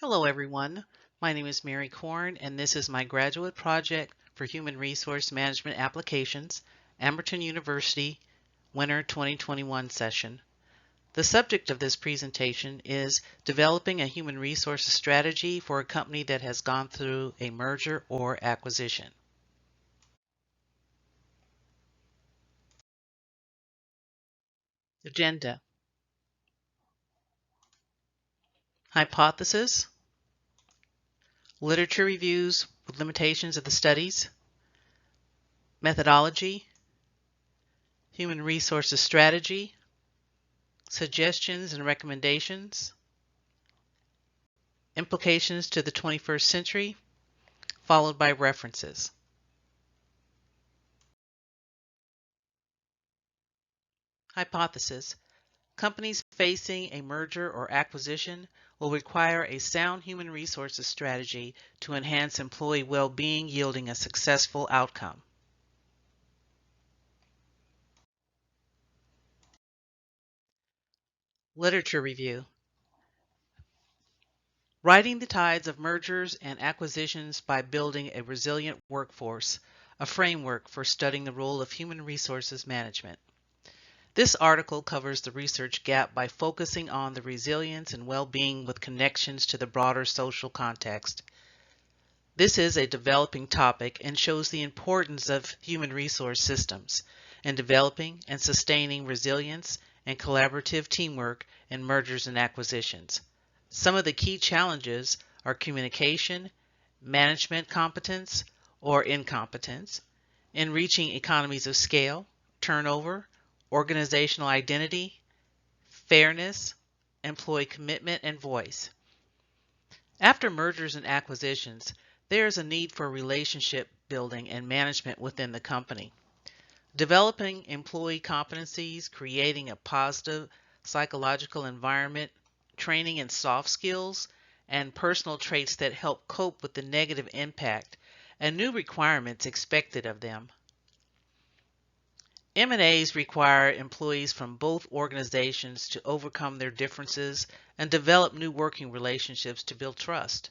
Hello everyone, my name is Mary Korn and this is my graduate project for Human Resource Management Applications, Amberton University, Winter 2021 session. The subject of this presentation is developing a human resources strategy for a company that has gone through a merger or acquisition. Agenda. Hypothesis. Literature reviews with limitations of the studies. Methodology. Human resources strategy. Suggestions and recommendations. Implications to the 21st century, followed by references. Hypothesis. Companies facing a merger or acquisition will require a sound human resources strategy to enhance employee well-being, yielding a successful outcome. Literature review. Riding the tides of mergers and acquisitions by building a resilient workforce, a framework for studying the role of human resources management. This article covers the research gap by focusing on the resilience and well-being with connections to the broader social context. This is a developing topic and shows the importance of human resource systems in developing and sustaining resilience and collaborative teamwork in mergers and acquisitions. Some of the key challenges are communication, management competence or incompetence, in reaching economies of scale, turnover, organizational identity, fairness, employee commitment, and voice. After mergers and acquisitions, there is a need for relationship building and management within the company. Developing employee competencies, creating a positive psychological environment, training in soft skills, and personal traits that help cope with the negative impact and new requirements expected of them. M&As require employees from both organizations to overcome their differences and develop new working relationships to build trust.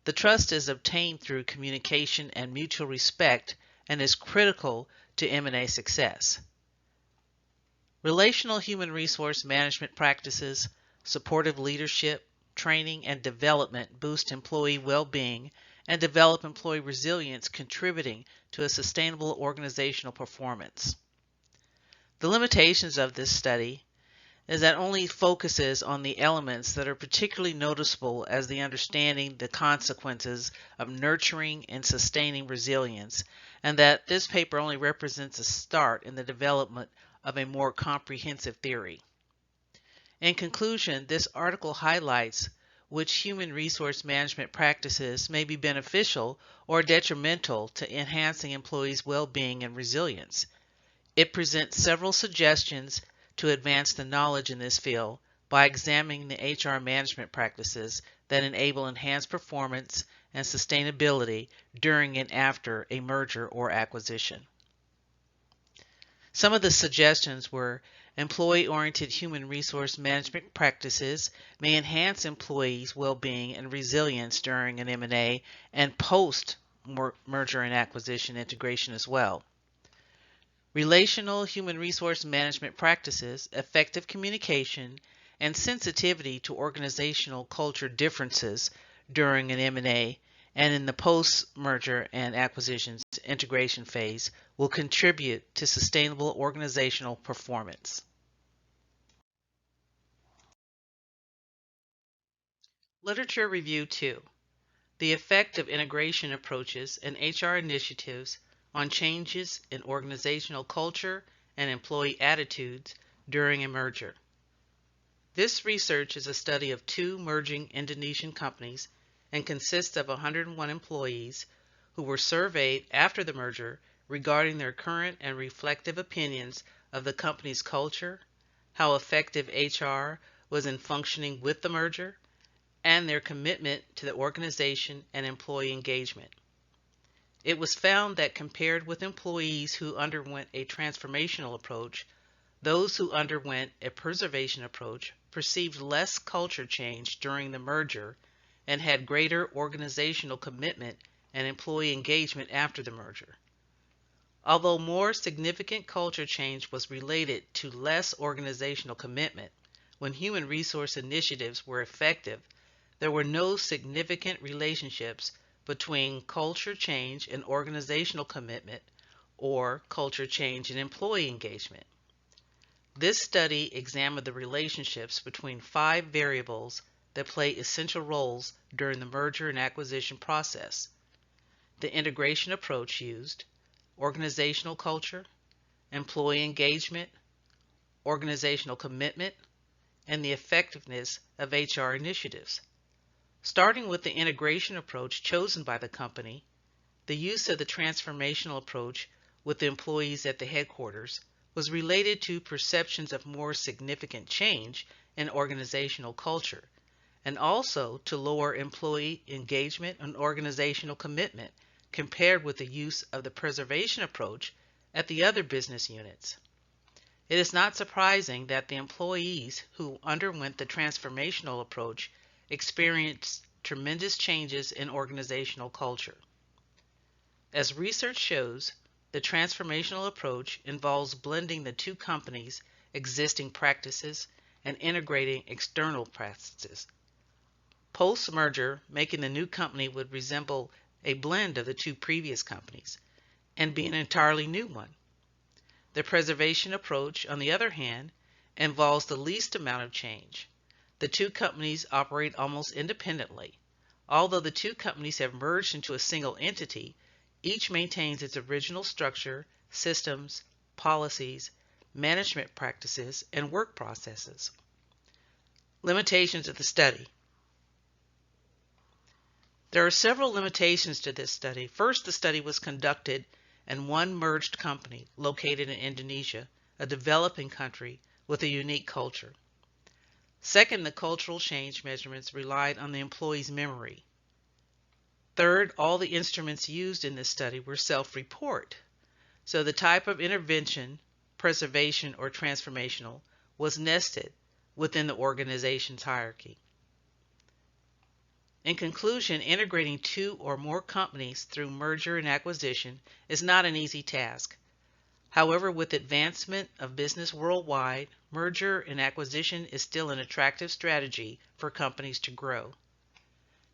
The trust is obtained through communication and mutual respect and is critical to M&A success. Relational human resource management practices, supportive leadership, training, and development boost employee well-being and develop employee resilience, contributing to a sustainable organizational performance. The limitations of this study is that only focuses on the elements that are particularly noticeable as the understanding the consequences of nurturing and sustaining resilience, and that this paper only represents a start in the development of a more comprehensive theory. In conclusion, this article highlights which human resource management practices may be beneficial or detrimental to enhancing employees' well-being and resilience. It presents several suggestions to advance the knowledge in this field by examining the HR management practices that enable enhanced performance and sustainability during and after a merger or acquisition. Some of the suggestions were employee-oriented human resource management practices may enhance employees' well-being and resilience during an M&A and post-merger and acquisition integration as well. Relational human resource management practices, effective communication, and sensitivity to organizational culture differences during an M&A and in the post-merger and acquisitions integration phase will contribute to sustainable organizational performance. Literature Review 2. The effect of integration approaches and HR initiatives on changes in organizational culture and employee attitudes during a merger. This research is a study of two merging Indonesian companies and consists of 101 employees who were surveyed after the merger regarding their current and reflective opinions of the company's culture, how effective HR was in functioning with the merger, and their commitment to the organization and employee engagement. It was found that compared with employees who underwent a transformational approach, those who underwent a preservation approach perceived less culture change during the merger and had greater organizational commitment and employee engagement after the merger. Although more significant culture change was related to less organizational commitment, when human resource initiatives were effective, there were no significant relationships between culture change and organizational commitment or culture change and employee engagement. This study examined the relationships between 5 variables that play essential roles during the merger and acquisition process: the integration approach used, organizational culture, employee engagement, organizational commitment, and the effectiveness of HR initiatives. Starting with the integration approach chosen by the company, the use of the transformational approach with the employees at the headquarters was related to perceptions of more significant change in organizational culture, and also to lower employee engagement and organizational commitment compared with the use of the preservation approach at the other business units. It is not surprising that the employees who underwent the transformational approach experienced tremendous changes in organizational culture. As research shows, the transformational approach involves blending the two companies' existing practices and integrating external practices. Post-merger, making the new company would resemble a blend of the two previous companies and be an entirely new one. The preservation approach, on the other hand, involves the least amount of change. The two companies operate almost independently. Although the two companies have merged into a single entity, each maintains its original structure, systems, policies, management practices, and work processes. Limitations of the study. There are several limitations to this study. First, the study was conducted in one merged company located in Indonesia, a developing country with a unique culture. Second, the cultural change measurements relied on the employee's memory. Third, all the instruments used in this study were self-report, so the type of intervention, preservation or transformational, was nested within the organization's hierarchy. In conclusion, integrating 2 or more companies through merger and acquisition is not an easy task. However, with advancement of business worldwide, merger and acquisition is still an attractive strategy for companies to grow.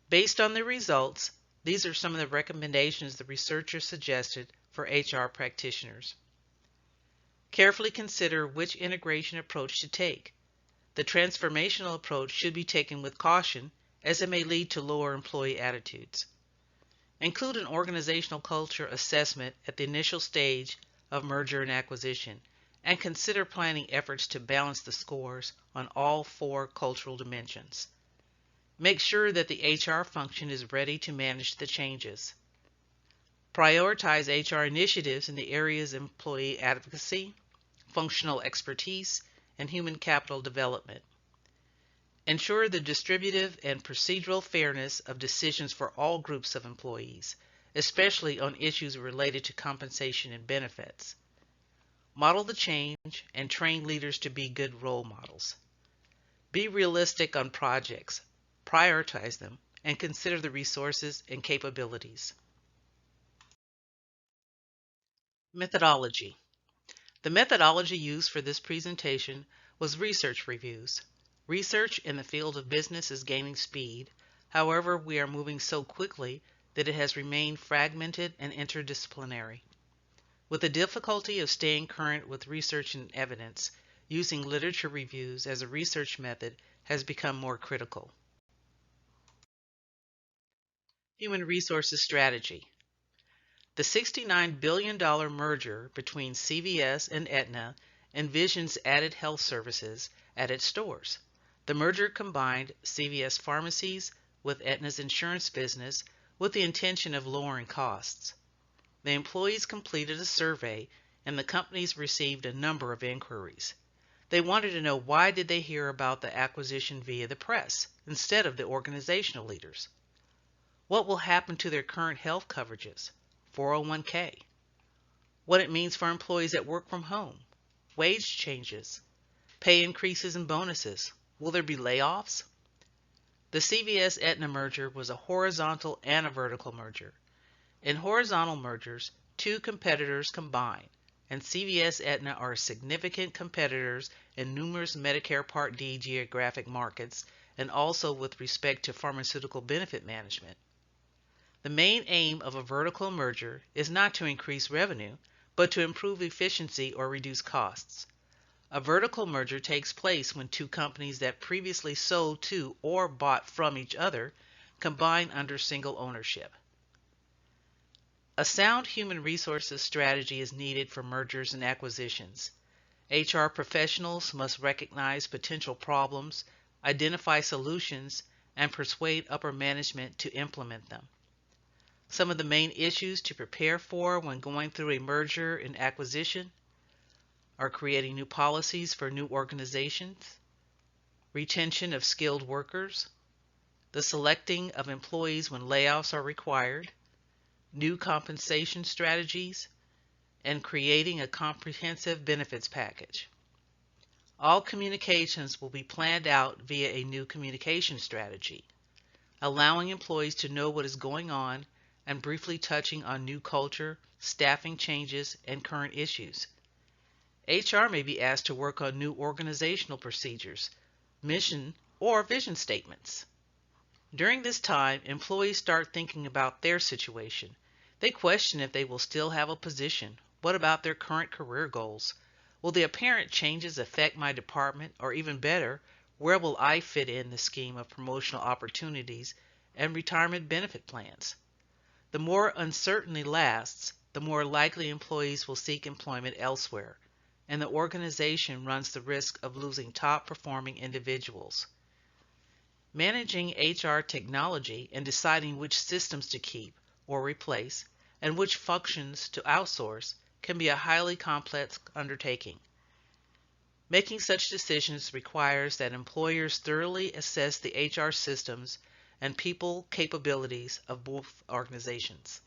Based on the results, these are some of the recommendations the researchers suggested for HR practitioners. Carefully consider which integration approach to take. The transformational approach should be taken with caution, as it may lead to lower employee attitudes. Include an organizational culture assessment at the initial stage of merger and acquisition, and consider planning efforts to balance the scores on all 4 cultural dimensions. Make sure that the HR function is ready to manage the changes. Prioritize HR initiatives in the areas of employee advocacy, functional expertise, and human capital development. Ensure the distributive and procedural fairness of decisions for all groups of employees, especially on issues related to compensation and benefits. Model the change and train leaders to be good role models. Be realistic on projects, prioritize them, and consider the resources and capabilities. Methodology. The methodology used for this presentation was research reviews. Research in the field of business is gaining speed. However, we are moving so quickly that it has remained fragmented and interdisciplinary. With the difficulty of staying current with research and evidence, using literature reviews as a research method has become more critical. Human Resources Strategy. The $69 billion merger between CVS and Aetna envisions added health services at its stores. The merger combined CVS pharmacies with Aetna's insurance business with the intention of lowering costs. The employees completed a survey and the companies received a number of inquiries. They wanted to know why did they hear about the acquisition via the press instead of the organizational leaders. What will happen to their current health coverages, 401k? What it means for employees that work from home, wage changes, pay increases and bonuses. Will there be layoffs? The CVS-Aetna merger was a horizontal and a vertical merger. In horizontal mergers, two competitors combine, and CVS-Aetna are significant competitors in numerous Medicare Part D geographic markets and also with respect to pharmaceutical benefit management. The main aim of a vertical merger is not to increase revenue, but to improve efficiency or reduce costs. A vertical merger takes place when two companies that previously sold to or bought from each other combine under single ownership. A sound human resources strategy is needed for mergers and acquisitions. HR professionals must recognize potential problems, identify solutions, and persuade upper management to implement them. Some of the main issues to prepare for when going through a merger and acquisition are creating new policies for new organizations, retention of skilled workers, the selecting of employees when layoffs are required, new compensation strategies, and creating a comprehensive benefits package. All communications will be planned out via a new communication strategy, allowing employees to know what is going on and briefly touching on new culture, staffing changes, and current issues. HR may be asked to work on new organizational procedures, mission, or vision statements. During this time, employees start thinking about their situation. They question if they will still have a position. What about their current career goals? Will the apparent changes affect my department, or even better, where will I fit in the scheme of promotional opportunities and retirement benefit plans? The more uncertainty lasts, the more likely employees will seek employment elsewhere, and the organization runs the risk of losing top-performing individuals. Managing HR technology and deciding which systems to keep or replace and which functions to outsource can be a highly complex undertaking. Making such decisions requires that employers thoroughly assess the HR systems and people capabilities of both organizations.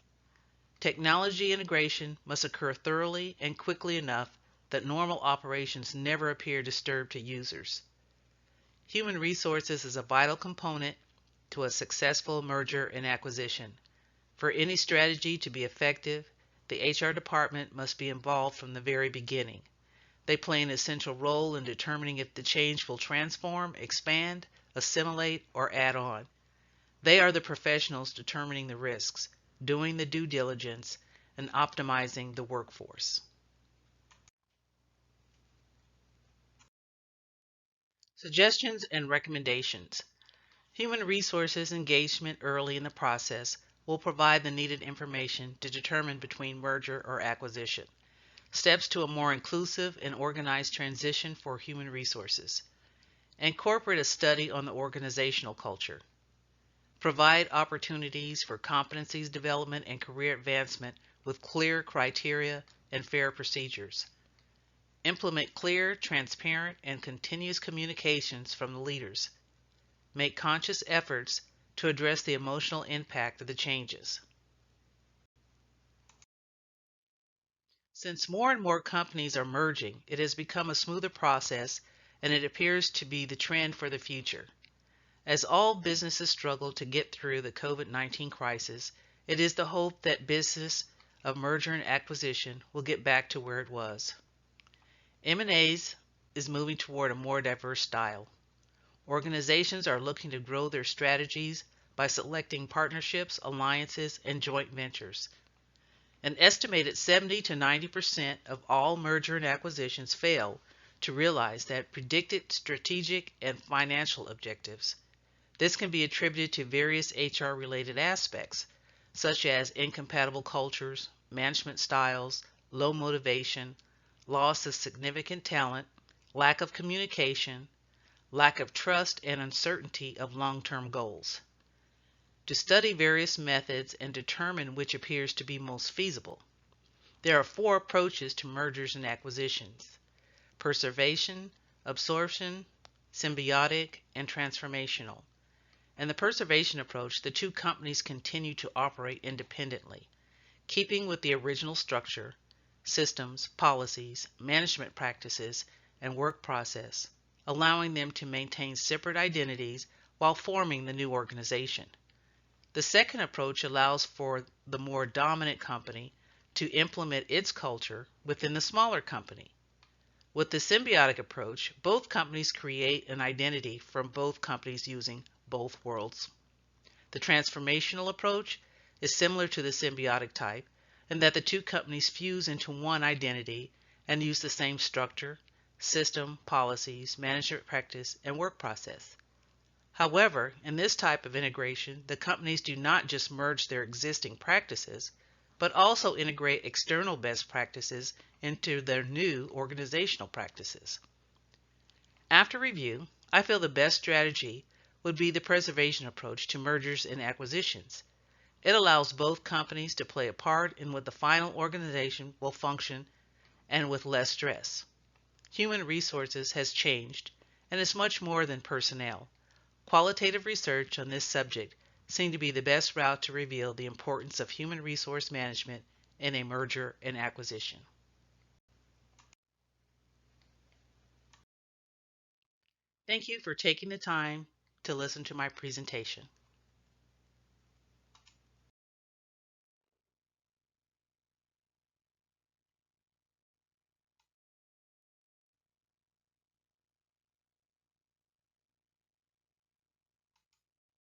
Technology integration must occur thoroughly and quickly enough that normal operations never appear disturbed to users. Human resources is a vital component to a successful merger and acquisition. For any strategy to be effective, the HR department must be involved from the very beginning. They play an essential role in determining if the change will transform, expand, assimilate, or add on. They are the professionals determining the risks, doing the due diligence, and optimizing the workforce. Suggestions and recommendations. Human resources engagement early in the process will provide the needed information to determine between merger or acquisition. Steps to a more inclusive and organized transition for human resources. Incorporate a study on the organizational culture. Provide opportunities for competencies development and career advancement with clear criteria and fair procedures. Implement clear, transparent, and continuous communications from the leaders. Make conscious efforts to address the emotional impact of the changes. Since more and more companies are merging, it has become a smoother process, and it appears to be the trend for the future. As all businesses struggle to get through the COVID-19 crisis, it is the hope that business of merger and acquisition will get back to where it was. M&As is moving toward a more diverse style. Organizations are looking to grow their strategies by selecting partnerships, alliances, and joint ventures. An estimated 70 to 90% of all merger and acquisitions fail to realize that predicted strategic and financial objectives. This can be attributed to various HR-related aspects, such as incompatible cultures, management styles, low motivation, loss of significant talent, lack of communication, lack of trust, and uncertainty of long-term goals. To study various methods and determine which appears to be most feasible, there are 4 approaches to mergers and acquisitions: preservation, absorption, symbiotic, and transformational. In the preservation approach, the two companies continue to operate independently, keeping with the original structure, systems, policies, management practices, and work process, allowing them to maintain separate identities while forming the new organization. The second approach allows for the more dominant company to implement its culture within the smaller company. With the symbiotic approach, both companies create an identity from both companies using both worlds. The transformational approach is similar to the symbiotic type in that the two companies fuse into one identity and use the same structure, system, policies, management practice, and work process. However, in this type of integration, the companies do not just merge their existing practices, but also integrate external best practices into their new organizational practices. After review, I feel the best strategy would be the preservation approach to mergers and acquisitions. It allows both companies to play a part in what the final organization will function and with less stress. Human resources has changed and is much more than personnel. Qualitative research on this subject seemed to be the best route to reveal the importance of human resource management in a merger and acquisition. Thank you for taking the time to listen to my presentation.